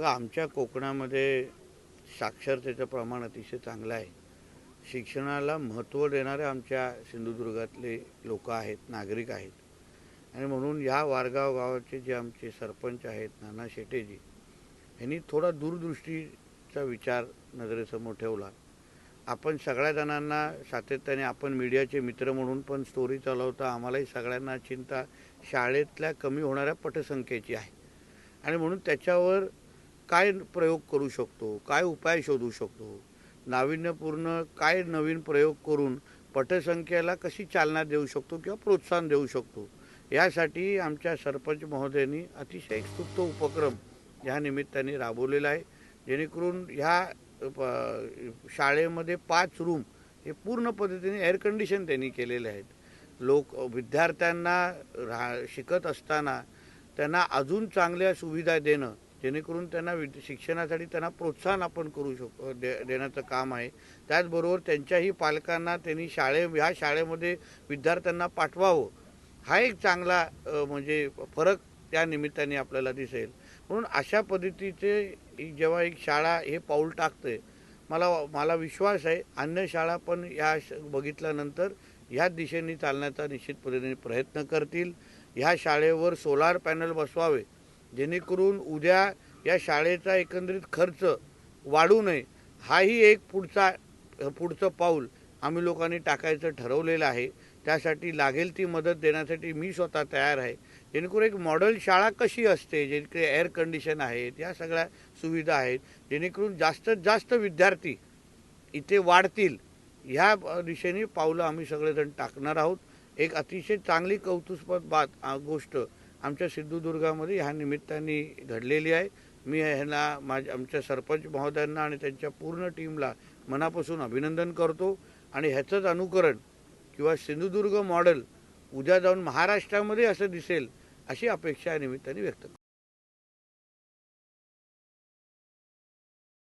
बघा, आमच्या कोकणामध्ये साक्षरतेचं प्रमाण अतिशय चांगलं आहे. शिक्षणाला महत्त्व देणारे आमच्या सिंधुदुर्गातले लोक आहेत, नागरिक आहेत. आणि म्हणून ह्या वारगाव गावाचे जे आमचे सरपंच आहेत, नाना शेटेजी, यांनी थोडा दूरदृष्टीचा विचार नजरेसमोर ठेवला. आपण सगळ्या जणांना सातत्याने, आपण मीडियाचे मित्र म्हणून पण स्टोरी चालवता, आम्हालाही सगळ्यांना चिंता शाळेतल्या कमी होणाऱ्या पटसंख्येची आहे. आणि म्हणून त्याच्यावर काय प्रयोग करू शकतो, काय उपाय शोधू शकतो, नाविन्यपूर्ण काय नवीन प्रयोग करून पटसंख्येला कशी चालना देऊ शकतो किंवा प्रोत्साहन देऊ शकतो, यासाठी आमच्या सरपंच महोदयांनी अतिशय एक स्तुत्य उपक्रम ह्या निमित्ताने राबवलेला आहे. जेणेकरून ह्या शाळेमध्ये 5 रूम हे पूर्ण पद्धतीने एअर कंडिशन त्यांनी केलेले आहेत. विद्यार्थ्यांना शिकत असताना त्यांना अजून चांगल्या सुविधा देणं, जेणेकरून त्यांना शिक्षणासाठी त्यांना प्रोत्साहन आपण करू शकतो, देण्याचं काम आहे. त्याचबरोबर त्यांच्याही पालकांना त्यांनी ह्या शाळेमध्ये विद्यार्थ्यांना पाठवावं, हा एक चांगला म्हणजे फरक त्या निमित्ताने आपल्याला दिसेल. म्हणून अशा पद्धतीचे जेव्हा एक शाळा हे पाऊल टाकते, मला विश्वास आहे अन्य शाळा पण या बघितल्यानंतर ह्याच दिशेने चालण्याचा निश्चित पद्धतीने प्रयत्न करतील. ह्या शाळेवर सोलार पॅनल बसवावे, जेणेकरून उद्या या शाळेचा एकंदरीत खर्च वाढू नये. हाही एक पुढचं पाऊल आम्ही लोकांनी टाकायचं ठरवलेलं आहे. त्यासाठी लागेल ती मदत देण्यासाठी मी स्वतः तयार आहे. जेणेकरून एक मॉडेल शाळा कशी असते, जेणेकरून एअर कंडिशन आहेत, या सगळ्या सुविधा आहेत, जेणेकरून जास्तीत जास्त विद्यार्थी इथे वाढतील, ह्या दिशेने पावलं आम्ही सगळेजण टाकणार आहोत. एक अतिशय चांगली कौतुकस्पद गोष्ट आमच्या सिंधुदुर्गामध्ये ह्या निमित्ताने घडलेली आहे. मी ह्यांना आमच्या सरपंच महोदयांना आणि त्यांच्या पूर्ण टीमला मनापासून अभिनंदन करतो. आणि ह्याचंच अनुकरण किंवा सिंधुदुर्ग मॉडेल उद्या जाऊन महाराष्ट्रामध्ये असं दिसेल, अशी अपेक्षा या निमित्ताने व्यक्त करतो.